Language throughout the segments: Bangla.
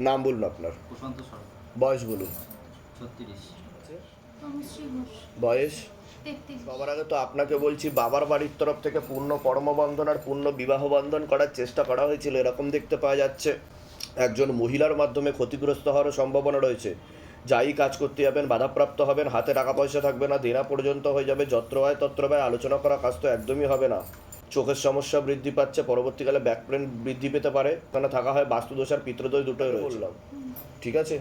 নাম বলুন আপনার। প্রশান্ত সরকার। বয়স বলুন। 36। তনুশ্রী ঘোষ। বয়স 33। সবার আগে তো আপনাকে বলছি, বাবার বাড়ির তরফ থেকে পূর্ণ কর্মবন্ধন আর পূর্ণ বিবাহ বন্ধন করার চেষ্টা করা হয়েছিল, এরকম দেখতে পাওয়া যাচ্ছে। একজন মহিলার মাধ্যমে ক্ষতিগ্রস্ত হওয়ার সম্ভাবনা রয়েছে। যাই কাজ করতে যাবেন বাধাপ্রাপ্ত হবেন, হাতে টাকা পয়সা থাকবে না, দেনা পর্যন্ত হয়ে যাবে, যত্র হয় তত্র ব্যয়, আলোচনা করা কাজ তো একদমই হবে না। চোখের সমস্যা বৃদ্ধি পাচ্ছে, পরবর্তীকালে ব্যাক পেন বৃদ্ধি পেতে পারে, ওখানে থাকা হয় বাস্তুদোষ আর পিতৃদোষ দুটোই বললাম, ঠিক আছে।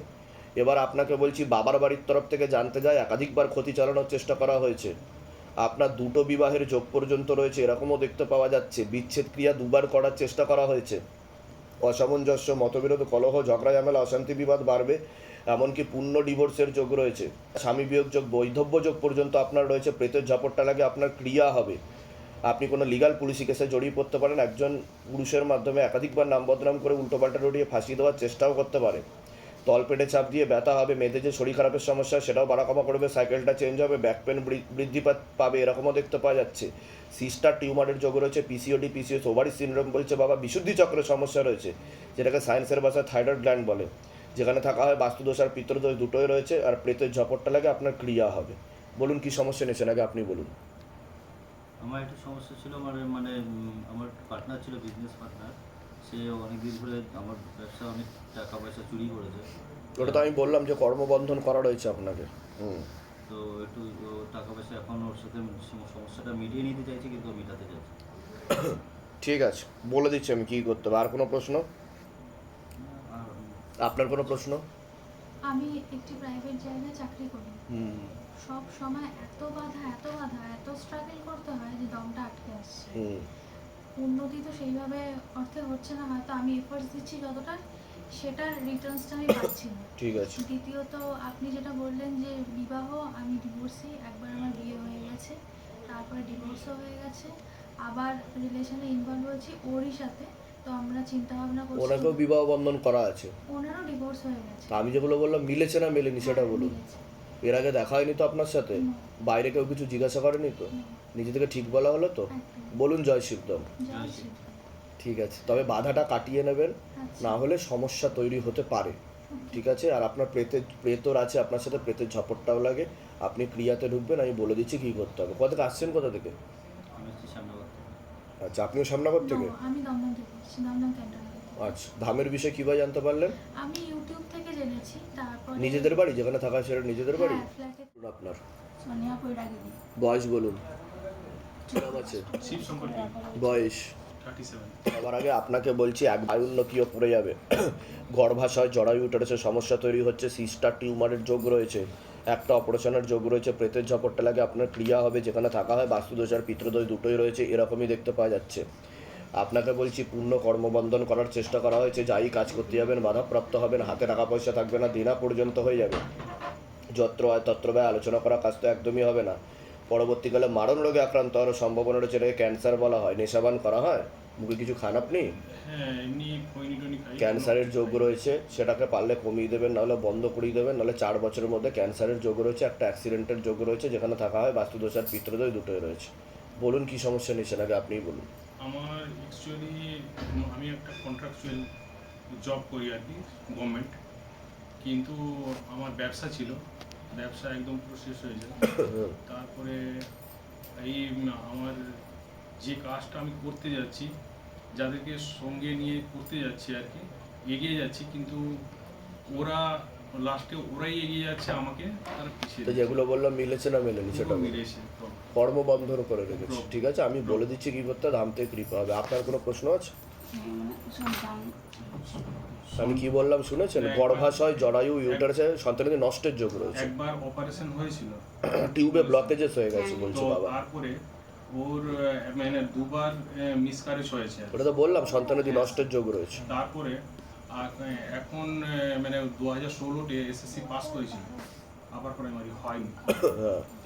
এবার আপনাকে বলছি, বাবার বাড়ির তরফ থেকে জানতে যায় একাধিকবার ক্ষতি চালানোর চেষ্টা করা হয়েছে। আপনার দুটো বিবাহের যোগ পর্যন্ত রয়েছে, এরকমও দেখতে পাওয়া যাচ্ছে। বিচ্ছেদ ক্রিয়া দুবার করার চেষ্টা করা হয়েছে। অসামঞ্জস্য, মতবিরোধ, কলহ, ঝগড়া ঝামেলা, অশান্তি বিবাদ বাড়বে, এমনকি পূর্ণ ডিভোর্সের যোগ রয়েছে। স্বামী বিয়োগ যোগ, বৈধব্য যোগ পর্যন্ত আপনার রয়েছে। প্রেতের ঝাপটটা লাগে, আপনার ক্রিয়া হবে। আপনি কোনো লিগাল পুলিশি কেসে জড়িয়ে পড়তে পারেন। একজন পুরুষের মাধ্যমে একাধিকবার নাম বদনাম করে উল্টোপাল্টা রড়িয়ে ফাঁসিয়ে দেওয়ার চেষ্টাও করতে পারে। তলপেটে চাপ দিয়ে ব্যথা হবে, মেয়েদের যে শরীর খারাপের সমস্যা সেটাও বাড়া কমা করবে, সাইকেলটা চেঞ্জ হবে, ব্যাক পেন বৃদ্ধি পাবে, এরকমও দেখতে পাওয়া যাচ্ছে। সিস্টার টিউমারের যোগ রয়েছে, পিসিওডি, পিসিএস, ওভারি সিনড্রোম বলছে বাবা, বিশুদ্ধি চক্রের সমস্যা রয়েছে, যেটাকে সায়েন্সের ভাষায় থাইরয়েড গ্ল্যান্ড বলে, যেখানে থাকা হয় বাস্তুদোষ আর পিতৃদোষ দুটোই রয়েছে। আর প্রেতের ঝপটটা লাগে, আপনার ক্রিয়া হবে। বলুন কি সমস্যা নিয়েছেন, আগে আপনি বলুন। আমার একটা সমস্যা ছিল, আমার পার্টনার ছিল, বিজনেস পার্টনার। সে অনেকদিন ধরে আমার ব্যবসা অনেক টাকা পয়সা চুরি করেছে। ওটা তো আমি বললাম যে কর্মবন্ধন করা রয়েছে আপনাকে। তো একটু টাকা পয়সা এখন ওর সাথে সমস্যাটা মিটিয়ে নিতে চাইছি, কিন্তু মেটাতে চাইছি। ঠিক আছে, বলে দিচ্ছি আমি কী করতে হবে। আর কোনো প্রশ্ন? আর আপনার কোনো প্রশ্ন? আমি একটি প্রাইভেট জায়গায় চাকরি করি। সব সময় এত বাধা এত স্ট্রাগল করতে হয় যে দমটা আটকে আসছে। উন্নতি তো সেইভাবে অর্থে হচ্ছে না, হয়তো আমি এফোর্টস দিচ্ছি যতটা, সেটার রিটার্নসটা আমি পাচ্ছি না। ঠিক আছে। দ্বিতীয়ত আপনি যেটা বললেন যে বিবাহ, আমি ডিভোর্সি, একবার আমার বিয়ে হয়ে গেছে, তারপরে ডিভোর্সও হয়ে গেছে, আবার রিলেশনে ইনভলভ হয়েছি ওরই সাথে। তো আমরা চিন্তা ভাবনা করছি, ওনাকেও বিবাহ বন্ধন করা আছে। ওনারও ডিভোর্স হয়ে গেছে। তা আমি যেগুলো বললাম মিলেছে না মেলেনি সেটা বলুন। মিলেছে। এর আগে দেখা হয়নি তো আপনার সাথে? না। বাইরে কেউ কিছু জিজ্ঞাসা করেনি তো? না। নিজে থেকে ঠিক বলা হলো তো? একদম। বলুন জয় শিবদম। জয় শ্রী। ঠিক আছে, তবে বাধাটা কাটিয়ে নেবেন, আচ্ছা। না হলে সমস্যা তৈরি হতে পারে। ঠিক আছে। আর আপনার প্রেতর আছে আপনার সাথে, প্রেতের ঝপটটাও লাগে। আপনি ক্রিয়াতে ঢুকবেন, আমি বলে দিচ্ছি কী করতে হবে। কোথা থেকে আসছেন, কোথা থেকে? আমি হচ্ছে সামনে করতে। আচ্ছা, আপনিও সামনাগর থেকে? No, আমি দমদম থেকে এসেছি, দমদম ক্যান্টন থেকে। আচ্ছা, ধামের বিষয়ে কীভাবে জানতে পারলেন? আমি ইউটিউব থেকে জেনেছি, তারপরে নিজেদের বাড়ি যেখানে থাকা সেটা নিজেদের বাড়ি? হ্যাঁ, ফ্ল্যাটে। আপনার সোনিয়া কৈরাগিনী। বয়স বলুন। কি নাম আছে? শিব সম্পর্কে বয়স? 37। সবার আগে আপনাকে বলছি, এক বায়ুন্নতিও পড়ে যাবে। গর্ভাশয় জরায়ু উটারেছে সমস্যা তৈরি হচ্ছে, সিস্টার টিউমারের যোগ রয়েছে, একটা অপারেশনের যোগ রয়েছে, প্রেতের ঝপটটা লাগে, আপনার ক্রিয়া হবে, যেখানে থাকা হয় বাস্তুদোষ আর পিতৃদোষ দুটোই রয়েছে, এরকমই দেখতে পাওয়া যাচ্ছে। আপনাকে বলছি, পূর্ণ কর্মবন্ধন করার চেষ্টা করা হয়েছে। যাই কাজ করতে যাবেন বাধাপ্রাপ্ত হবেন, হাতে টাকা পয়সা থাকবে না, দেনা পর্যন্ত হয়ে যাবে, যত্র হয় তত্র ব্যয়, আলোচনা করা কাজ তো একদমই হবে না। পরবর্তীকালে মারণ রোগে আক্রান্ত হওয়ার সম্ভাবনা রয়েছে, এটাকে ক্যান্সার বলা হয়। নেশাবান করা হয়? মুখে কিছু খান আপনি? হ্যাঁ, এমনি খৈনি টনি খাই। ক্যান্সারের যোগ রয়েছে, সেটাকে পারলে কমিয়ে দেবেন, নাহলে বন্ধ করিয়ে দেবেন, নাহলে 4 বছরের মধ্যে ক্যান্সারের যোগ রয়েছে। একটা অ্যাক্সিডেন্টের যোগ রয়েছে, যেখানে থাকা হয় বাস্তুদোষ আর পিতৃদোষ দুটোই রয়েছে। বলুন কি সমস্যা নিয়েছেন, আগে আপনিই বলুন। আমার অ্যাকচুয়ালি আমি একটা কন্ট্রাকচুয়াল জব করি আর কি, গভর্নমেন্ট। কিন্তু আমার ব্যবসা ছিল, ব্যবসা একদম পুরো শেষ হয়ে যায়। তারপরে এই আমার যে কাজটা আমি করতে যাচ্ছি, যাদেরকে সঙ্গে নিয়ে করতে যাচ্ছি আর কি, এগিয়ে যাচ্ছি, কিন্তু ওরা লাস্টে ওরাই এগিয়ে যাচ্ছে, আমাকে তারা পিছিয়ে তো যেগুলো বললাম মিলেছে না মেলেনি সেটা বলুন। মিলেছে। কর্মবন্ধন করে রেখেছি, ঠিক আছে। আমি বলে দিচ্ছি কী করতে, ধাম থেকে কৃপা হবে। আপনার কোনো প্রশ্ন আছে? আমি কি বললাম শুনেছেন? গর্ভাশয় জরায়ু ইউটারাসে সন্তানের নষ্টের যোগ রয়েছে, একবার অপারেশন হয়েছিল, টিউবে ব্লকেজেস হয়ে গেছে বলছে তো বাবা। তারপরে ওর দুবার মিসক্যারেজ হয়েছে। ওটা তো বললাম, সন্তানের নষ্টের যোগ রয়েছে। তারপরে এখন 2016-তে এসএসসি পাস করেছিল, আবার প্রাইমারি হয়নি।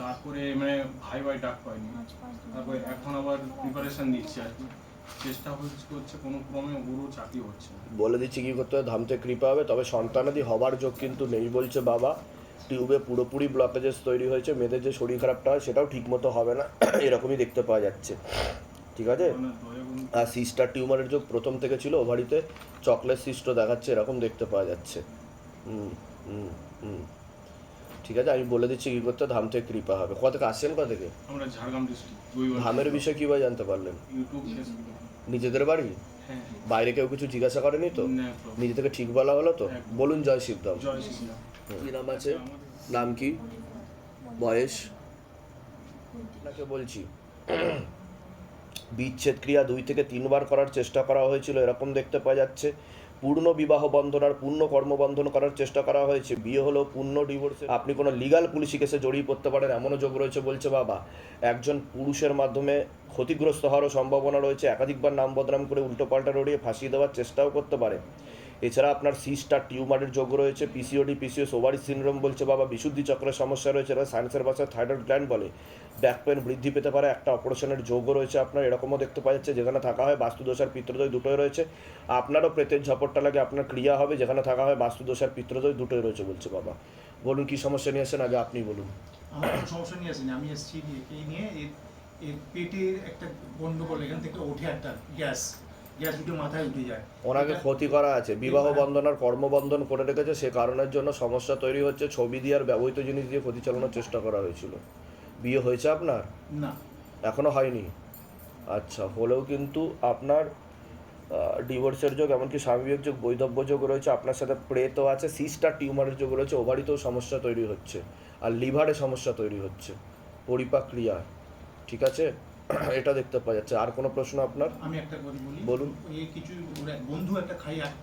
তারপরে ভাই ডাক পাইনি। তারপরে এখন আবার প্রিপারেশন দিচ্ছে আর কি, চেষ্টা করছে, কোনো ক্রমে ওরও চাকরি হচ্ছে না। বলে দিচ্ছি কী করতে হবে, ধাম থেকে কৃপা হবে। তবে সন্তানাদি হবার যোগ কিন্তু নেই বলছে বাবা। টিউবে পুরোপুরি ব্লকেজেস তৈরি হয়েছে, মেয়েদের যে শরীর খারাপটা হয় সেটাও ঠিকমতো হবে না, এরকমই দেখতে পাওয়া যাচ্ছে। ঠিক আছে? আর সিস্টার টিউমারের যোগ প্রথম থেকে ছিল, ওভারিতে চকলেট সিস্টও দেখাচ্ছে, এরকম দেখতে পাওয়া যাচ্ছে। হুম হুম হুম ঠিক আছে, আমি বলে দিচ্ছি কী করতে, ধাম থেকে কৃপা হবে। কোথা থেকে আসছেন, কোথা থেকে? আমরা ঝাড়গ্রাম ডিস্ট্রিক্ট ধামের বিষয়ে কীভাবে জানতে পারলেন? YouTube Facebook. নিজেদের বাড়ি? হ্যাঁ বাইরে কেউ কিছু জিজ্ঞাসা করেনি তো? না problem। নিজে থেকে ঠিক বলা হলো তো? একদম। বলুন জয় শিবধাম। জয় শ্রীরাম। কি নাম আছে? আমাদের নাম কি? বয়স? আপনাকে বলছি বিচ্ছেদ ক্রিয়া 2 থেকে 3 বার করার চেষ্টা করা হয়েছিল, এরকম দেখতে পাওয়া যাচ্ছে। পূর্ণ বিবাহ বন্ধন আর পূর্ণ কর্মবন্ধন করার চেষ্টা করা হয়েছে, বিয়ে হলো পূর্ণ ডিভোর্সে। আপনি কোনো লিগাল পুলিশি কেসে জড়িয়ে পড়তে পারেন এমনও যোগ রয়েছে বলছে বাবা। একজন পুরুষের মাধ্যমে ক্ষতিগ্রস্ত হওয়ারও সম্ভাবনা রয়েছে, একাধিকবার নাম বদনাম করে উল্টোপাল্টা রড়িয়ে ফাঁসিয়ে দেওয়ার চেষ্টাও করতে পারে। এছাড়া আপনার সিস্টার টিউমারের যোগ রয়েছে, পিসিওডি পিসিওএস ওভারি সিনড্রোম বলছে বাবা, বিশুদ্ধি চক্রের সমস্যা রয়েছে, এবার সায়েন্সের ভাষায় থাইরয়েড গ্ল্যান্ড বলে, ব্যাক পেন বৃদ্ধি পেতে পারে, একটা অপারেশনের যোগও রয়েছে আপনার, এরকমও দেখতে পাওয়া যাচ্ছে। যেখানে থাকা হয় বাস্তুদোষ আর পিত্রদোষ দুটোই রয়েছে। আপনারও প্রেতের ঝপটটা লাগে, আপনার ক্রিয়া হবে, যেখানে থাকা হয় বাস্তুদোষ আর পিত্রদোষ দুটোই রয়েছে বলছে বাবা। বলুন কী সমস্যা নিয়ে আসেন, আগে আপনি বলুন। আমার কোনো সমস্যা নিয়ে আসেনি, আমি এসেছি এই নিয়ে এর পেটের একটা গন্ডগোল, এখান থেকে ওঠে একটা গ্যাস উঠে মাথায় উঠে যায়। ওনাকে ক্ষতি করা আছে, বিবাহ বন্ধন আর কর্মবন্ধন করে রেখেছে, সে কারণের জন্য সমস্যা তৈরি হচ্ছে। ছবি দিয়ে আর ব্যবহৃত জিনিস দিয়ে ক্ষতি চালানোর চেষ্টা করা হয়েছিল। বিয়ে হয়েছে আপনার? না, এখনো হয়নি? আচ্ছা, হলেও কিন্তু আপনার ডিভোর্সের যোগ, এমনকি স্বামী যোগ, বৈধব্য যোগ রয়েছে, আপনার সাথে প্রেতও আছে, সিস্টার টিউমারের যোগ রয়েছে, ওভারিতেও সমস্যা তৈরি হচ্ছে, আর লিভারে সমস্যা তৈরি হচ্ছে, পরিপাক ক্রিয়া। ঠিক আছে, এটা দেখতে পাওয়া যাচ্ছে। আর কোনো প্রশ্ন আপনার? আমি একটা করে বলি। বলুন। এই কিছু ওর এক বন্ধু একটা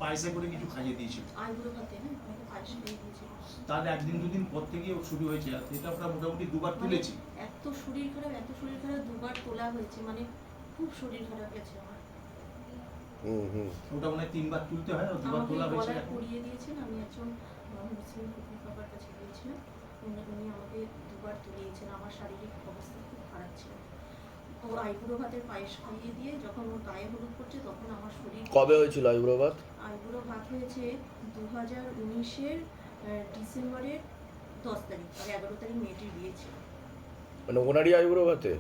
পায়েসে করে কিছু খাইয়ে দিয়েছিল, আইবুড়ো ভাতে না আমাকে পায়েস দিয়ে দিয়েছিল। তার একদিন দুদিন পর থেকে ও শুরু হয়েছে, আর এটা আমরা মোটামুটি 2বার তুলেছি। এত শরীর খারাপ দুবার তোলা হয়েছে, মানে খুব শরীর খারাপ গেছে আমার। ওটা মনে হয় 3বার তুলতে হয়, আর 2বার আমাকে তোলা হয়েছে। গলায় পরিয়ে দিয়েছেন, আমি একজন মুসলিম ফকির বাবার কাছে গিয়েছিলাম, উনি আমাকে 2বার তুলিয়েছেন। আমার শারীরিক অবস্থা খুব খারাপ ছিল। ওর আইবুড়ো ভাতের পায়েস খাইয়ে দিয়ে যখন ওর গায়ে হলুদ করছে, তখন আমার শরীর। কবে হয়েছিল আইব্রোবাদ? আইবুড়ো ভাত হয়েছে 2019-এর ডিসেম্বরের 10 তারিখ, আর 11 তারিখ মেয়েটির বিয়ে ছিল। মানে ওনারই আইব্রোবাতে?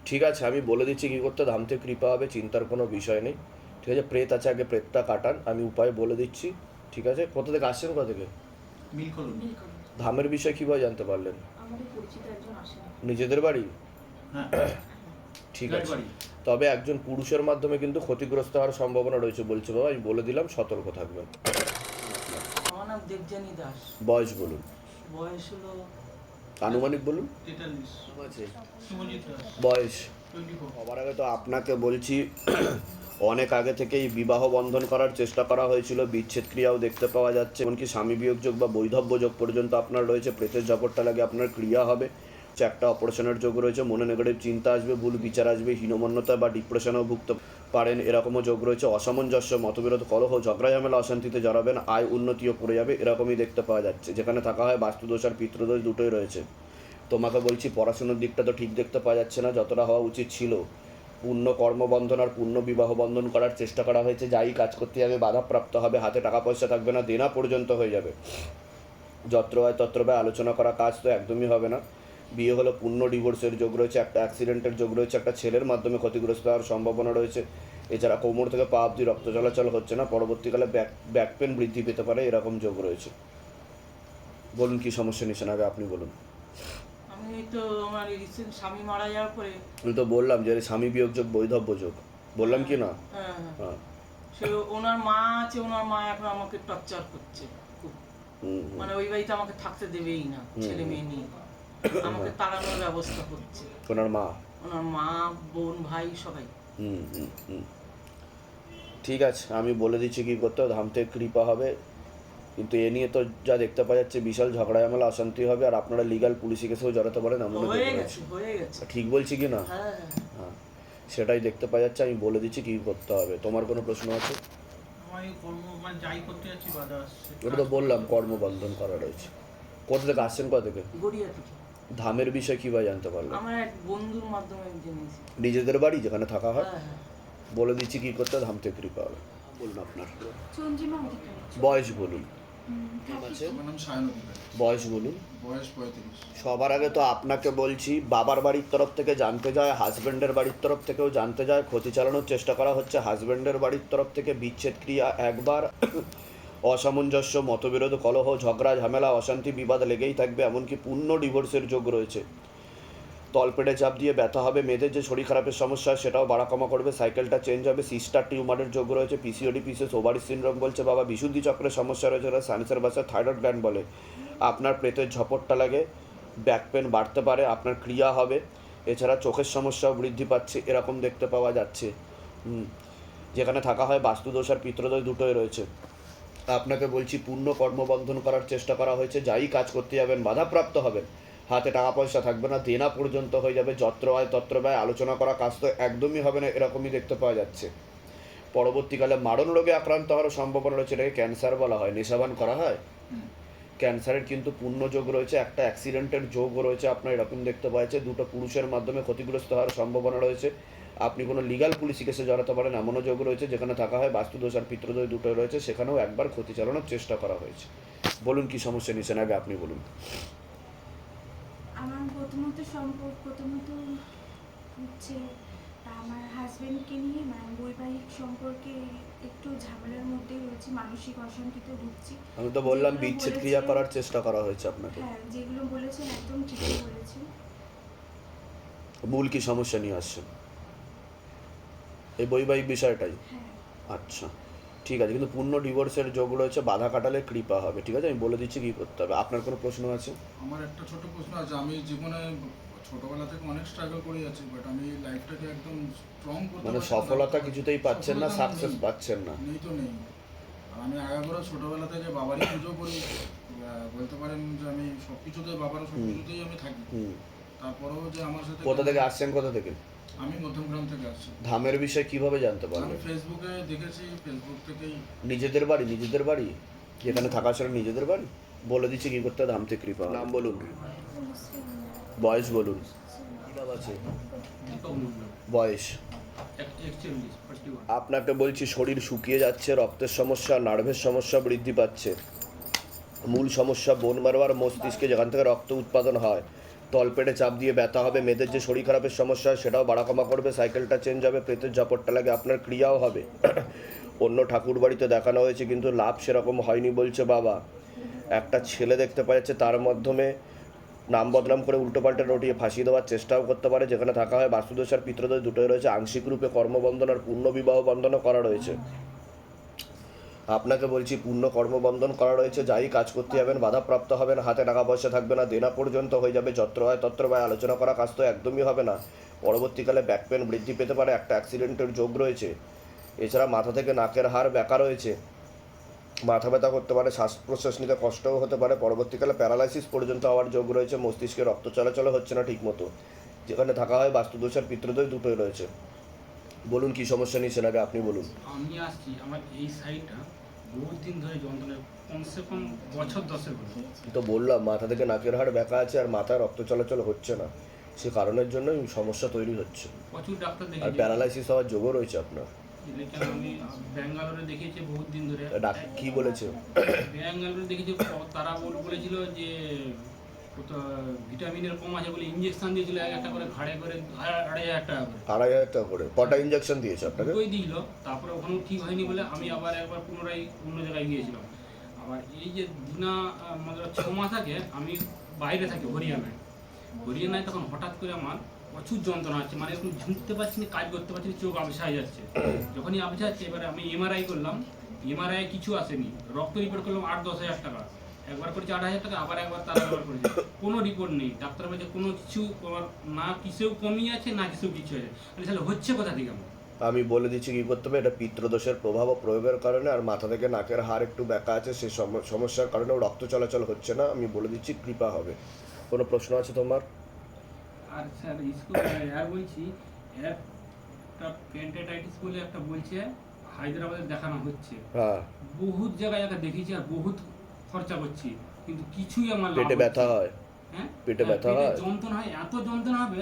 ঠিক আছে, আমি বলে দিচ্ছি কী করতে, ধাম থেকে কৃপা হবে, চিন্তার কোনো বিষয় নেই। ঠিক আছে, প্রেত আছে, আগে প্রেতটা কাটান, আমি উপায় বলে দিচ্ছি। ঠিক আছে, কোথা থেকে আসছেন, কোথা থেকে? মিল করুন। নীলকণ্ঠ। ধামের বিষয়ে কীভাবে জানতে পারলেন? আমাদের পরিচিত একজন আসেন। নিজেদের বাড়ি? হ্যাঁ, ঠিক ফ্ল্যাট আছে, বাড়ি। তবে একজন পুরুষের মাধ্যমে কিন্তু ক্ষতিগ্রস্ত হওয়ার সম্ভাবনা রয়েছে বলছে বাবা, আমি বলে দিলাম, সতর্ক থাকবেন। আমার নাম দেবযানী দাস। বয়স বলুন, বয়স হলো আনুমানিক বলুন। 43। আছে শুভজিৎ দাস, বয়স? 24। সবার আগে তো আপনাকে বলছি, অনেক আগে থেকেই বিবাহ বন্ধন করার চেষ্টা করা হয়েছিল, বিচ্ছেদ ক্রিয়াও দেখতে পাওয়া যাচ্ছে, এমনকি স্বামী বিয়োগ যোগ বা বৈধব্য যোগ পর্যন্ত আপনার রয়েছে। প্রেতের ঝপটটা লাগে, আপনার ক্রিয়া হবে, একটা অপারেশনের যোগ রয়েছে, মনে নেগেটিভ চিন্তা আসবে, ভুল বিচার আসবে, হীনমন্যতা বা ডিপ্রেশনেও ভুগতে পারেন, এরকমও যোগ রয়েছে। অসামঞ্জস্য, মতবিরোধ, কলহ, ঝগড়া ঝামেলা, অশান্তিতে জড়াবেন, আয় উন্নতিও করে যাবে, এরকমই দেখতে পাওয়া যাচ্ছে। যেখানে থাকা হয় বাস্তুদোষ আর পিতৃদোষ দুটোই রয়েছে। তোমাকে বলছি, পড়াশোনার দিকটা তো ঠিক দেখতে পাওয়া যাচ্ছে না যতটা হওয়া উচিত ছিল। পূর্ণ কর্মবন্ধন আর পূর্ণ বিবাহ বন্ধন করার চেষ্টা করা হয়েছে, যাই কাজ করতে যাবে বাধাপ্রাপ্ত হবে, হাতে টাকা পয়সা থাকবে না, দেনা পর্যন্ত হয়ে যাবে। যত্র হয় তত্র ব্যয়, আলোচনা করা কাজ তো একদমই হবে না। বিয়ে হলো পূর্ণ ডিভোর্সের যোগ রয়েছে, একটা অ্যাক্সিডেন্টের যোগ রয়েছে, একটা ছেলের মাধ্যমে ক্ষতিগ্রস্ত হওয়ার সম্ভাবনা রয়েছে। এছাড়া কোমর থেকে পা অবধি রক্ত চলাচল হচ্ছে না, পরবর্তীকালে ব্যাক পেন বৃদ্ধি পেতে পারে, এরকম যোগ রয়েছে। বলুন কী সমস্যা নিচ্ছেন, আগে আপনি বলুন। আমি তো আমার রিসেন্ট স্বামী মারা যাওয়ার পরে। আমি তো বললাম যে স্বামী বিয়োগ যোগ, বৈধব্য যোগ, বললাম কি না? হ্যাঁ হ্যাঁ। হ্যাঁ। সে ওনার মা আছে, ওনার মা এখন আমাকে টর্চার করছে খুব। মানে ওই বাড়িতে আমাকে থাকতে দেবেই না, ছেলে মেয়ে নিয়ে আমাকে তাড়ানোর ব্যবস্থা করছে। ওনার মা? ওনার মা, বোন, ভাই সবাই। ঠিক আছে, আমি বলে দিচ্ছি কী করতে হবে, ধাম থেকে কৃপা হবে, কিন্তু এ নিয়ে তো যা দেখতে পাওয়া যাচ্ছে বিশাল ঝগড়া ঝামেলা, অশান্তি হবে, আর আপনারা লিগাল পুলিশি কেসেও জড়াতে পারেন এমন হয়ে গেছে। ঠিক বলছি কি না? হ্যাঁ হ্যাঁ, সেটাই দেখতে পাওয়া যাচ্ছে। আমি বলে দিচ্ছি কী করতে হবে। তোমার কোনো প্রশ্ন আছে? আমি কর্ম মানে যাই করতে যাচ্ছি বাধা আসছে। ওটা তো বললাম, কর্মবন্ধন করা রয়েছে। কোথা থেকে আসছেন, কোথা থেকে? গড়িয়া থেকে। ধামের বিষয়ে কীভাবে জানতে পারলাম? আমার এক বন্ধুর মাধ্যমে জেনেছি। নিজেদের বাড়ি যেখানে থাকা হয়? হ্যাঁ হ্যাঁ। বলে দিচ্ছি কী করতে, ধাম থেকে কৃপা হবে। বলুন আপনার চন্দ্রিমা অধিকারী। বয়স বলুন। নাম আছে? আমার নাম সায়ন অধিকারী, বয়স বলুন। বয়স 35। সবার আগে তো আপনাকে বলছি, বাবার বাড়ির তরফ থেকে জানতে যায়, হাজব্যান্ডের বাড়ির তরফ থেকেও জানতে যায়, ক্ষতি চালানোর চেষ্টা করা হচ্ছে। হাজব্যান্ডের বাড়ির তরফ থেকে বিচ্ছেদ ক্রিয়া একবার, অসামঞ্জস্য, মতবিরোধ, কলহ, ঝগড়া, ঝামেলা, অশান্তি, বিবাদ লেগেই থাকবে, এমনকি পূর্ণ ডিভোর্সের যোগ রয়েছে। তলপেটে চাপ দিয়ে ব্যথা হবে, মেয়েদের যে শরীর খারাপের সমস্যা সেটাও বাড়া কমা করবে, সাইকেলটা চেঞ্জ হবে, সিস্টার টিউমারের যোগ রয়েছে, পিসিওডি, পিসিএস, ওভারি সিনড্রোম বলছে বাবা, বিশুদ্ধি চক্রের সমস্যা রয়েছে, সাইনাসের বাসা, থাইরয়েড গ্ল্যান্ড বলে। আপনার পেটের ঝপটটা লাগে, ব্যাক পেন বাড়তে পারে, আপনার ক্রিয়া হবে, এছাড়া চোখের সমস্যাও বৃদ্ধি পাচ্ছে এরকম দেখতে পাওয়া যাচ্ছে। যেখানে থাকা হয় বাস্তুদোষ আর পিত্রদোষ দুটোই রয়েছে। আপনাকে বলছি পূর্ণ কর্মবন্ধন করার চেষ্টা করা হয়েছে, যাই কাজ করতে যাবেন বাধাপ্রাপ্ত হবেন, হাতে টাকা পয়সা থাকবে না, দেনা পর্যন্ত হয়ে যাবে, যত্র আয় তত্র ব্যয়, আলোচনা করা কাজ তো একদমই হবে না এরকমই দেখতে পাওয়া যাচ্ছে। পরবর্তীকালে মারণ রোগে আক্রান্ত হওয়ার সম্ভাবনা রয়েছে, এটাকে ক্যান্সার বলা হয়। নেশাবান করা হয়, ক্যান্সারের কিন্তু পূর্ণ যোগ রয়েছে, একটা অ্যাক্সিডেন্টের যোগও রয়েছে আপনার এরকম দেখতে পাওয়া যাচ্ছে। দুটো পুরুষের মাধ্যমে ক্ষতিগ্রস্ত হওয়ার সম্ভাবনা রয়েছে, আপনি কোনো লিগাল পুলিশি কেসে জড়াতে পারেন এমনও যোগ রয়েছে। যেখানে থাকা হয় বাস্তুদোষ আর পিত্রদোষ দুটোই রয়েছে, সেখানেও একবার ক্ষতি চালানোর চেষ্টা করা হয়েছে। বলুন কি সমস্যা নিয়েছেন, আগে আপনি বলুন। আমার প্রথমত হচ্ছে আমার হাজব্যান্ডকে নিয়ে মানে বৈবাহিক সম্পর্কে একটু ঝামেলার মধ্যে রয়েছে, মানসিক অশান্তিতে ভুগছি। আমি তো বললাম যেগুলো বিচ্ছেদ বলেছেন- ক্রিয়া করার চেষ্টা করা হয়েছে আপনাকে। হ্যাঁ, যেগুলো বলেছেন একদম ঠিকই বলেছেন। মূল কি সমস্যা নিয়ে আসছেন? এই বৈবাহিক বিষয়টাই? হ্যাঁ, আচ্ছা ঠিক আছে, কিন্তু পূর্ণ ডিভোর্সের যোগ রয়েছে, বাধা কাটালে কৃপা হবে। ঠিক আছে, আমি বলে দিচ্ছি কী করতে হবে। আপনার কোনো প্রশ্ন আছে? আমার একটা ছোট প্রশ্ন আছে। আমি জীবনে ছোটবেলা থেকে অনেক স্ট্রাগল করে যাচ্ছি, বাট আমি লাইফটাকে একদম স্ট্রং করতে মানে পারছি না। সফলতা কিছুতেই পাচ্ছেন না, সফলতা সাকসেস নেই। পাচ্ছেন না। নেই তো নেই। আর আমি আগাগোড়া ছোটবেলা থেকে বাবারই পুজো করি, বলতে পারেন যে আমি সব কিছুতে বাবার সব কিছুতেই আমি থাকি। তারপরেও যে আমার সাথে কোথা থেকে আসছেন, কোথা থেকে? আমি মধ্যমগ্রাম থেকে আসছি। ধামের বিষয়ে কিভাবে জানতে আমি পারবেন? ফেসবুকে দেখেছি, ফেসবুক থেকেই। নিজেদের বাড়ি যেখানে থাকা ছিল নিজেদের বাড়ি? বলে দিচ্ছি কি করতে হবে, ধাম থেকে কৃপা হবে। নাম বলুন, বয়স বলুন। কি নাম আছে? বয়স? আপনাকে বলছি শরীর শুকিয়ে যাচ্ছে, রক্তের সমস্যা, নার্ভের সমস্যা বৃদ্ধি পাচ্ছে। মূল সমস্যা বোন মারো আর মস্তিষ্কে, যেখান থেকে রক্ত উৎপাদন হয়। তলপেটে চাপ দিয়ে ব্যথা হবে, মেয়েদের যে শরীর খারাপের সমস্যা সেটাও বাড়া কমা করবে, সাইকেলটা চেঞ্জ হবে, পেটের ঝাপটটা লাগে, আপনার ক্রিয়াও হবে। অন্য ঠাকুর বাড়িতে দেখানো হয়েছে কিন্তু লাভ সেরকম হয়নি বলছে বাবা। একটা ছেলে দেখতে পাওয়া যাচ্ছে, তার মাধ্যমে নাম বদনাম করে উল্টোপাল্টে রটিয়ে ফাঁসিয়ে দেওয়ার চেষ্টাও করতে পারে। যেখানে থাকা হয় বাস্তুদোষ আর পিতৃদোষ দুটোই রয়েছে, আংশিক রূপে কর্মবন্ধন আর পূর্ণ বিবাহ বন্ধনও করা রয়েছে। আপনাকে বলছি পূর্ণ কর্মবন্ধন করা রয়েছে, যাই কাজ করতে যাবেন বাধাপ্রাপ্ত হবেন, হাতে টাকা পয়সা থাকবে না, দেনা পর্যন্ত হয়ে যাবে, যত্র হয় তত্র ব্যয়, আলোচনা করা কাজ তো একদমই হবে না। পরবর্তীকালে ব্যাক পেন বৃদ্ধি পেতে পারে, একটা অ্যাক্সিডেন্টের যোগ রয়েছে। এছাড়া মাথা থেকে নাকের হাড় ব্যাকা রয়েছে, মাথা ব্যথা করতে পারে, শ্বাস প্রশ্বাস নিতে কষ্টও হতে পারে, পরবর্তীকালে প্যারালাইসিস পর্যন্ত হওয়ার যোগ রয়েছে, মস্তিষ্কে রক্ত চলাচল হচ্ছে না ঠিক মতো। যেখানে থাকা হয় বাস্তুদোষ আর পিতৃদোষ দুটোই রয়েছে। বলুন কি সমস্যা নিয়েছেন, আগে আপনি বলুন। আমি আসছি, আমার এই সাইডটা বহুত দিন ধরে যন্ত্রণা, কমসে কম বছর 10 হলো। তো বললাম মাথা থেকে নাকের হাড় ব্যাকা আছে আর মাথায় রক্ত চলাচল হচ্ছে না, সে কারণের জন্যই সমস্যা তৈরি হচ্ছে। প্রচুর ডাক্তার আর দেখেছি, প্যারালাইসিস হওয়ার যোগও রয়েছে আপনার। এলাকা আমি ব্যাঙ্গালোরে দেখিয়েছি বহুত দিন ধরে। ডাক্তার কি বলেছে? ব্যাঙ্গালোরে দেখেছি, তারা বলেছিল যে ভিটামিনের কম আছে বলে ইঞ্জেকশন দিয়েছিল, একটা করে ঘাড়ে করে 2,500 টাকা করে। 2,500 টাকা করে? কটা ইঞ্জেকশন দিয়েছে আপনাকে? ওই দিল, তারপরে ওখানেও ঠিক হয়নি বলে আমি আবার একবার পুনরায় অন্য জায়গায় গিয়েছিলাম। আবার এই যে দিনা আমাদের 6 মাস আগে আমি বাইরে থাকি হরিয়ানায়, তখন হঠাৎ করে আমার প্রচুর যন্ত্রণা হচ্ছে, মানে এরকম ঝুঁকতে পারছি না, কাজ করতে পারছি না, চোখ আবছা হয়ে যাচ্ছে। যখনই আবছা যাচ্ছে, এবারে আমি এমআরআই করলাম, এমআরআই কিছু আসেনি, রক্ত রিপোর্ট করলাম 8-10 হাজার টাকা, একবার করেছি 8,000 টাকা, আবার একবার তার একবার করেছি, কোনো রিপোর্ট নেই। ডাক্তার বলছে কোনো কিছু না, কিসেও কমই আছে না কিছু কিছু আছে, তাহলে হচ্ছে কোথা থেকে আমার? আমি বলে দিচ্ছি কি করতে হবে। এটা পিতৃদোষের প্রভাব ও প্রয়োগের কারণে, আর মাথা থেকে নাকের হাড় একটু ব্যাকা আছে, সেই সমস্যার কারণেও রক্ত চলাচল হচ্ছে না। আমি বলে দিচ্ছি কৃপা হবে। কোনো প্রশ্ন আছে তোমার? আর স্যার স্কুল আর বলছি, একটা পেন্টাটাইটিস বলে একটা বলছে, হায়দ্রাবাদে দেখানো হচ্ছে, হ্যাঁ, বহুত জায়গায় দেখিয়েছি আর বহুত খরচা করছি, কিন্তু কিছুই আমার লাভ পেটে ব্যথা হচ্ছে না। হয়? হ্যাঁ, পেটে ব্যথা হয়? যন্ত্রণা হয়, এত যন্ত্রণা হবে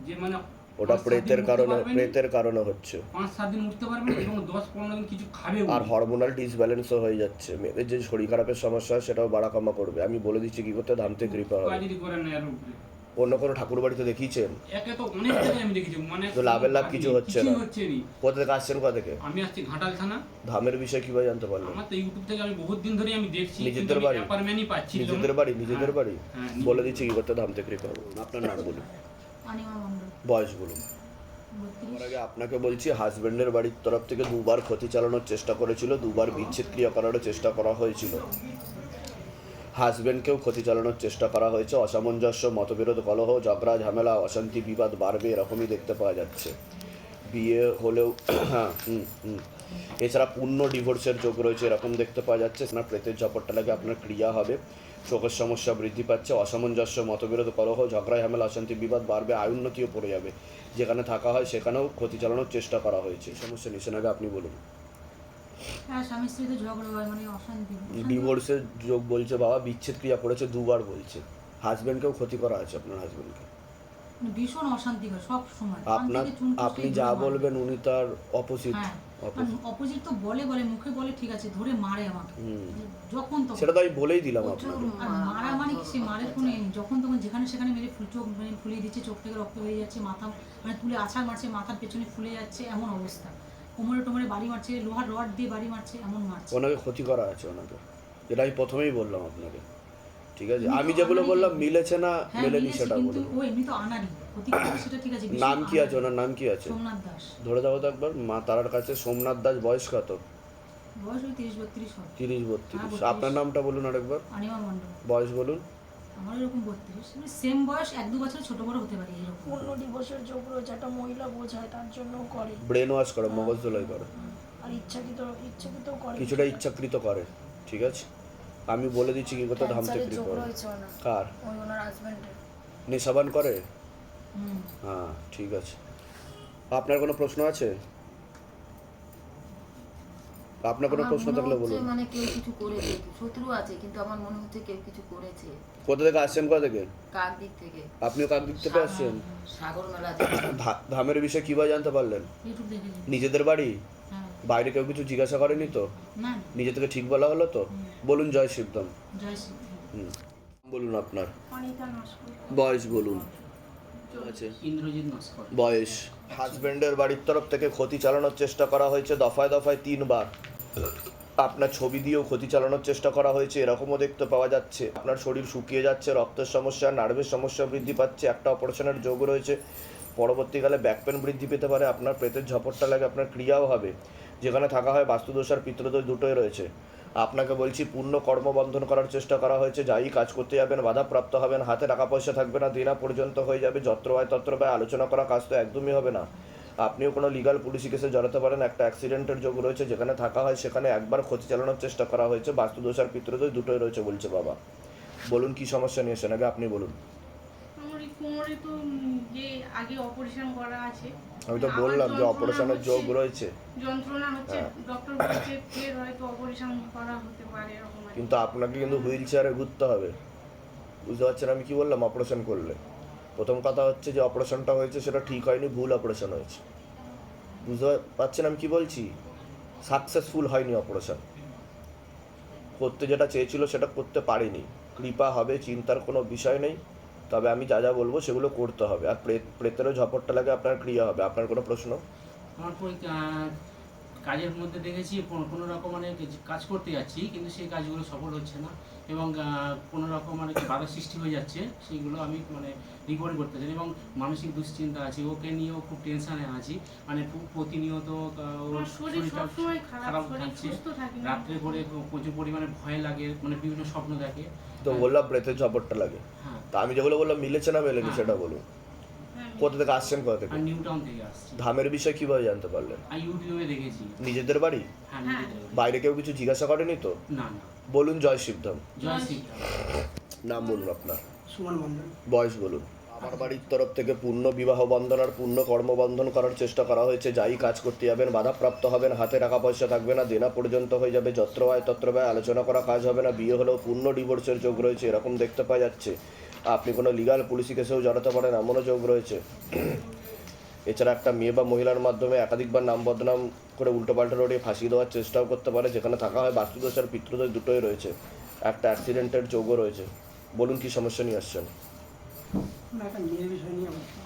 যে মানে ওটা 5-7 প্রেতের দিন কারণে, উঠতে পারবে না। প্রেতের কারণে হচ্ছে। 5-7 দিন উঠতে পারবে না এবং 10-15 দিন কিছু খাবে আর হরমোনাল ডিসব্যালেন্সও হয়ে যাচ্ছে, মেয়েদের যে শরীর খারাপের সমস্যা হয় সেটাও বাড়াকামা করবে। আমি বলে দিচ্ছি কি করতে, ধামতে কৃপা হবে। যদি করেন না এর উপরে অন্য কোনো ঠাকুর বাড়িতে দেখিয়েছেন? একে তো অনেক জায়গায় আমি দেখেছি, মানে তো লাভের লাভ কিছু হচ্ছে না। কিছুই হচ্ছে নি। কোথা থেকে আসছেন, কোথা থেকে? আমি আসছি ঘাটাল থানা। ধামের বিষয়ে কিভাবে জানতে পারলেন? আমার তো ইউটিউব থেকে আমি বহুত দিন ধরে আমি দেখছি, নিজেদের বাড়ি? অ্যাপার্টমেন্টই পাচ্ছি না। নিজেদের বাড়ি? নিজেদের হ্যাঁ, বাড়ি? হ্যাঁ, বলে দিচ্ছি কি করতে, ধামতে কৃপা হবে। আপনার নাম বলুন, অনিমা মণ্ডল, বয়স বলুন। 32। তার আগে আপনাকে বলছি, হাজবেন্ডের বাড়ির তরফ থেকে 2বার ক্ষতি চালানোর চেষ্টা করেছিল, 2বার বিচ্ছেদ ক্রিয়া করারও চেষ্টা করা হয়েছিল। হাজবেন্ডকেও ক্ষতি চালানোর চেষ্টা করা হয়েছে। অসামঞ্জস্য, মতবিরোধ, কলহ, ঝগড়া, ঝামেলা, অশান্তি, বিবাদ বাড়বে এরকমই দেখতে পাওয়া যাচ্ছে। বিয়ে হলেও এছাড়া পূর্ণ ডিভোর্সের যোগ রয়েছে এরকম দেখতে পাওয়া যাচ্ছে। আপনার প্রেতের ঝপটটা লাগে, আপনার ক্রিয়া হবে, চোখের সমস্যা বৃদ্ধি পাচ্ছে, অসামঞ্জস্য, মতবিরোধ, কলহ, ঝগড়া, ঝামেলা, অশান্তি, বিবাদ বাড়বে, আয়ুন্নতিও পড়ে যাবে। যেখানে থাকা হয় সেখানেও ক্ষতি চালানোর চেষ্টা করা হয়েছে। সমস্যা নিশ্চয় আগে আপনি বলুন। হ্যাঁ, স্বামী স্ত্রীতে ঝগড়া হয়, মানে অশান্তি। ডিভোর্সের যোগ বলছে বাবা, বিচ্ছেদ ক্রিয়া করেছে 2বার বলছে। হাজবেন্ডকেও ক্ষতি করা আছে আপনার হাজবেন্ডকে। ভীষণ অশান্তি হয় সব সময়। আপনার, আপনি যা বলবেন উনি তার অপোজিট। হ্যাঁ, অপোজিট তো বলে মুখে বলে ঠিক আছে, ধরে মারে আমাকে যখন তখন। সেটা তো আমি বলেই দিলাম আপনাকে। আর মারা মানে কি, সে মারে শুনে যখন তখন যেখানে সেখানে মেরে চোখ মানে ফুলিয়ে দিচ্ছে, চোখ থেকে রক্ত বেরিয়ে যাচ্ছে, মাথা মানে তুলে আছাড় মারছে, মাথার পেছনে ফুলে যাচ্ছে, এমন অবস্থা। কোমরে টোমরে বাড়ি মারছে, লোহার রড দিয়ে বাড়ি মারছে, এমন মারছে। ওনাকে ক্ষতি করা আছে ওনাকে, যেটা আমি প্রথমেই বললাম আপনাকে। ঠিক আছে, আমি যেগুলো বললাম মিলেছে না হ্যাঁ, মেলেনি মিলেছে, সেটা কিন্তু বলুন। ও এমনি তো আনারি ক্ষতি করে, সেটা ঠিক আছে। নাম কি আছে ওনার, নাম কি আছে? সোমনাথ দাস। ধরে যাবো তো একবার, মা তারার কাছে। সোমনাথ দাস, বয়স কত? বয়স ওই 30-32 হবে। 30-32। আপনার নামটা বলুন আরেকবার। অনিমা মণ্ডল। বয়স বলুন। আমার এরকম 32, সেম বয়স, 1-2 বছর ছোট বড় হতে পারে এরকম। পূর্ণ দিবসের যোগ রয়েছে, একটা মহিলা বোঝায় তার জন্য করে, ব্রেন ওয়াশ করে, মগজ ধোলাই করে, আর ইচ্ছাকৃত করে। কিছুটা ইচ্ছাকৃত করে। ঠিক আছে, আমি বলে দিচ্ছি কি করতে, ধামতে কৃপা হবে। কার? ওই ওনার হাজবেন্ডের। নেশাবান করে? হুম। হ্যাঁ, ঠিক আছে। আপনার কোনো প্রশ্ন আছে? আপনার কোনো প্রশ্ন থাকলে বলুন। মানে কেউ কিছু করেছে, শত্রু আছে, কিন্তু আমার মনে হচ্ছে কেউ কিছু করেছে। কোথা থেকে আসছেন, কোথা থেকে? কাকদ্বীপ থেকে। আপনিও কাকদ্বীপ থেকে আসছেন? সাগর মেলা ধামের বিষয়ে কিভাবে জানতে পারলেন? ইউটিউব দেখে। নিজেদের বাড়ি? হ্যাঁ। বাইরে কেউ কিছু জিজ্ঞাসা করেনি তো? না। নিজে থেকে ঠিক বলা হলো তো? বলুন জয় শিবধাম। জয় শ্রী। বলুন আপনার অনিতা নস্কর। বয়স বলুন। আছে ইন্দ্রজিৎ নস্কর। বয়স। হাজবেন্ডের বাড়ির তরফ থেকে ক্ষতি চালানোর চেষ্টা করা হয়েছে দফায় দফায় 3বার। আপনার ছবি দিয়েও ক্ষতি চালানোর চেষ্টা করা হয়েছে এরকমও দেখতে পাওয়া যাচ্ছে। আপনার শরীর শুকিয়ে যাচ্ছে, রক্তের সমস্যা, নার্ভের সমস্যা বৃদ্ধি পাচ্ছে, একটা অপারেশনের যোগ রয়েছে। পরবর্তীকালে ব্যাক পেন বৃদ্ধি পেতে পারে, আপনার প্রেতের ঝপটটা লাগে, আপনার ক্রিয়াও হবে। যেখানে থাকা হয় বাস্তুদোষ আর পিতৃদোষ দুটোই রয়েছে। আপনাকে বলছি, পূর্ণ কর্মবন্ধন করার চেষ্টা করা হয়েছে। যাই কাজ করতে যাবেন বাধাপ্রাপ্ত হবেন, হাতে টাকা পয়সা থাকবে না, দেনা পর্যন্ত হয়ে যাবে, যত্র ব্যয় তত্র ব্যয়, আলোচনা করা কাজ তো একদমই হবে না। আপনিও কোনো লিগাল পুলিশি কেসে জড়াতে পারেন। একটা অ্যাক্সিডেন্টের যোগ রয়েছে, যেখানে থাকা হয় সেখানে একবার ক্ষতি চালানোর চেষ্টা করা হয়েছে। বাস্তুদোষ আর পিতৃদোষ দুটোই রয়েছে বলছে বাবা। বলুন কি সমস্যা নিয়েছেন, আগে আপনি বলুন। আমার এই কোমরে তো যে আগে অপারেশন করা আছে, আমি তো বললাম যে অপারেশনের যোগ রয়েছে, যন্ত্রণা হচ্ছে, হ্যাঁ। ডক্টর বলছে ফের হয়তো অপারেশন করা হতে পারে এরকম আর কি। কিন্তু আপনাকে কিন্তু হুইল চেয়ারে ঘুরতে হবে। বুঝতে পারছেন আমি কি বললাম? অপারেশন করলে প্রথম কথা হচ্ছে যে অপারেশনটা হয়েছে সেটা ঠিক হয়নি, ভুল অপারেশন হয়েছে। বুঝতে পারছেন আমি কি বলছি? সাকসেসফুল হয়নি অপারেশন, করতে যেটা চেয়েছিল সেটা করতে পারিনি। কৃপা হবে, চিন্তার কোনো বিষয় নেই। তবে আমি যা যা বলবো সেগুলো করতে হবে। আর প্রেতেরও ঝপটটা লাগে, আপনার ক্রিয়া হবে। আপনার কোনো প্রশ্ন? আমার কাজের মধ্যে দেখেছি কোনো রকম মানে কাজ করতে যাচ্ছি, কিন্তু সেই কাজগুলো সফল হচ্ছে না এবং কোনো রকম মানে বাধা সৃষ্টি হয়ে যাচ্ছে, সেইগুলো আমি মানে রিকভারি করতে চাই। এবং মানসিক দুশ্চিন্তা আছে, ওকে নিয়েও খুব টেনশানে আছি, মানে প্রতিনিয়ত ওর শরীরটা খারাপ থাকছে, রাত্রে করে প্রচুর পরিমাণে ভয় লাগে, মানে বিভিন্ন স্বপ্ন দেখে। তো বললাম প্রেতের ঝপটটা লাগে। হ্যাঁ, তা আমি যেগুলো বললাম মিলেছে না মেলেনি সেটা বলুন। কোথা থেকে আসছেন, কোথা থেকে? আর নিউ টাউন থেকে আসছি। ধামের বিষয়ে কিভাবে জানতে পারলেন? আমি ইউটিউবে দেখেছি। নিজেদের বাড়ি? হ্যাঁ, নিজেদের বাড়ি। বাইরে কেউ কিছু জিজ্ঞাসা করেনি তো? না না। বলুন জয় শিবধাম। জয় শ্রীরাম। নাম বলুন আপনার। সুমন মন্ডল। বয়স বলুন। আমার বাড়ির তরফ থেকে পূর্ণ বিবাহ বন্ধন আর পূর্ণ কর্মবন্ধন করার চেষ্টা করা হয়েছে। যাই কাজ করতে যাবেন বাধাপ্রাপ্ত হবেন, হাতে টাকা পয়সা থাকবে না, দেনা পর্যন্ত হয়ে যাবে, যত্র ব্যয় তত্র ব্যয়, আলোচনা করা কাজ হবে না, বিয়ে হলেও পূর্ণ ডিভোর্সের যোগ রয়েছে এরকম দেখতে পাওয়া যাচ্ছে। আপনি কোনো লিগাল পুলিশি কেসেও জড়াতে পারেন এমনও যোগ রয়েছে। এছাড়া একটা মেয়ে বা মহিলার মাধ্যমে একাধিকবার নাম বদনাম করে উল্টোপাল্টা রোডে ফাঁসিয়ে দেওয়ার চেষ্টাও করতে পারে, যেখানে থাকা হয় বাস্তুদোষ আর পিতৃদোষ দুটোই রয়েছে, একটা অ্যাক্সিডেন্টের যোগও রয়েছে। বলুন কি সমস্যা নিয়ে আসছেন, না একটা মেয়ের বিষয় নিয়ে বলছি।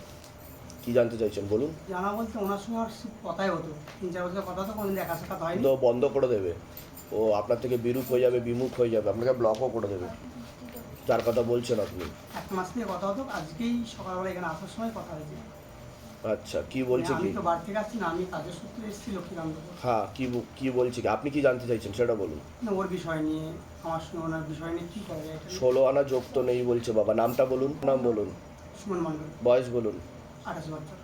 কি জানতে চাইছেন বলুন। জানা বলতে ওনার সঙ্গে আমার কথাই হতো, 3-4 বছর কথা হতো, কোনোদিন দেখা সাক্ষাৎ হয়নি। তো বন্ধ করে দেবে, ও আপনার থেকে বিরূপ হয়ে যাবে, বিমুখ হয়ে যাবে, আপনাকে ব্লকও করে দেবে, যার কথা বলছেন আপনি। 1 মাস থেকে কথা হতো, আজকেই সকালবেলা এখানে আসার সময় কথা হয়েছে। আচ্ছা, কি বলছে কি? আমি তো বাড়ি থেকে আসছি না, আমি কাজের সূত্রে এসেছি লক্ষ্মীকান্তপুর। হ্যাঁ, কি বলছে কি? আপনি কি জানতে চাইছেন সেটা বলুন। না ওর বিষয় নিয়ে, আমার সঙ্গে ওনার বিষয় নিয়ে কী করে এটা 16 আনা যোগ তো নেই বলছে বাবা। নামটা বলুন, নাম বলুন, সুমন মণ্ডল, বয়স বলুন। 28 বছর।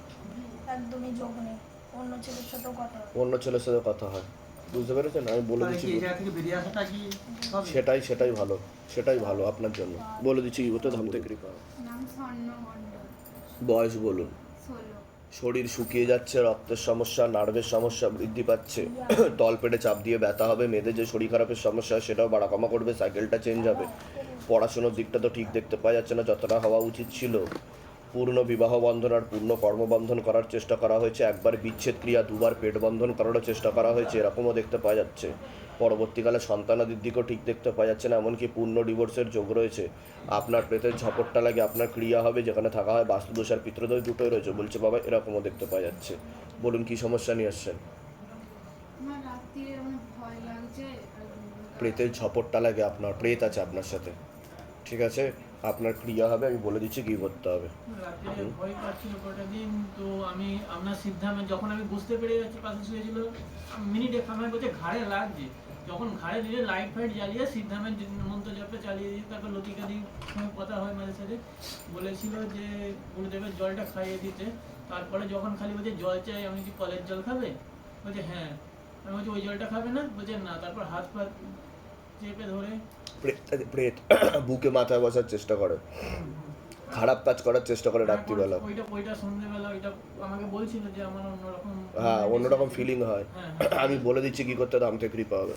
একদমই যোগ নেই, অন্য ছেলের সাথেও কথা হয়। অন্য ছেলের সাথে কথা হয়, বুঝতে পেরেছেন? আমি বলে তাহলে দিচ্ছি, কি এই জায়গা থেকে বেরিয়ে আসাটা কি হবে? সেটাই ভালো আপনার জন্য। বলে দিচ্ছি ওতে ধামতে কৃপা। নাম স্বর্ণ মণ্ডল, বয়স বলুন। 16। শরীর শুকিয়ে যাচ্ছে, রক্তের সমস্যা, নার্ভের সমস্যা বৃদ্ধি পাচ্ছে, তলপেটে চাপ দিয়ে ব্যথা হবে, মেয়েদের যে শরীর খারাপের সমস্যা হয় সেটাও বাড়া কমা করবে, সাইকেলটা চেঞ্জ হবে, পড়াশোনার দিকটা তো ঠিক দেখতে পাওয়া যাচ্ছে না যতটা হওয়া উচিত ছিল, পূর্ণ বিবাহ বন্ধন আর পূর্ণ কর্মবন্ধন করার চেষ্টা করা হয়েছে, একবার বিচ্ছেদ ক্রিয়া, দুবার পেট বন্ধন করারও চেষ্টা করা হয়েছে, এরকমও দেখতে পাওয়া যাচ্ছে। পরবর্তীকালে সন্তানাদির দিকেও ঠিক দেখতে পাওয়া যাচ্ছে না, এমনকি পূর্ণ ডিভোর্সের যোগ রয়েছে। আপনার প্রেতের ঝপটটা লাগে, আপনার ক্রিয়া হবে, যেখানে থাকা হয় বাস্তুদোষ আর পিতৃদোষ দুটোই রয়েছে বলছে বাবা, এরকমও দেখতে পাওয়া যাচ্ছে। বলুন কি সমস্যা নিয়ে আসছেন। আমার রাত্রিরে ভয় লাগছে, প্রেতের ঝপটটা লাগে, আপনার প্রেত আছে আপনার সাথে, ঠিক আছে? আপনার ক্রিয়া হবে, আমি বলে দিচ্ছি কী করতে হবে। রাত্রে ভয় পাচ্ছিল কটা দিন, তো আমি আপনার সিদ্ধান্ত যখন আমি বুঝতে পেরে যাচ্ছি পাশে শুয়েছিল, মিনিটে খামের বলছে ঘাড়ে লাগছে, যখন ঘাড়ে দিলে লাইট ফাইট জ্বালিয়ে সিদ্ধামের মন্ত্র জপে চালিয়ে দিই, তারপর লতিকা দিই কথা হয় মাঝে সাথে, বলেছিল যে গুরুদেবের জলটা খাইয়ে দিতে। তারপরে যখন খালি বলছে জল চাই, আমি কি কলের জল খাবে? বলছে হ্যাঁ। আমি বলছি ওই জলটা খাবে না? বলছে না। তারপর হাত পা চেপে ধরে প্রেত বুকে মাথায় বসার চেষ্টা করে, খারাপ কাজ করার চেষ্টা করে রাত্রিবেলা। ওইটা সন্ধ্যেবেলা ওইটা আমাকে বলছিল যে আমার অন্যরকম, হ্যাঁ, অন্যরকম ফিলিং হয়। হ্যাঁ। আমি বলে দিচ্ছি কি করতে, ধামতে কৃপা হবে।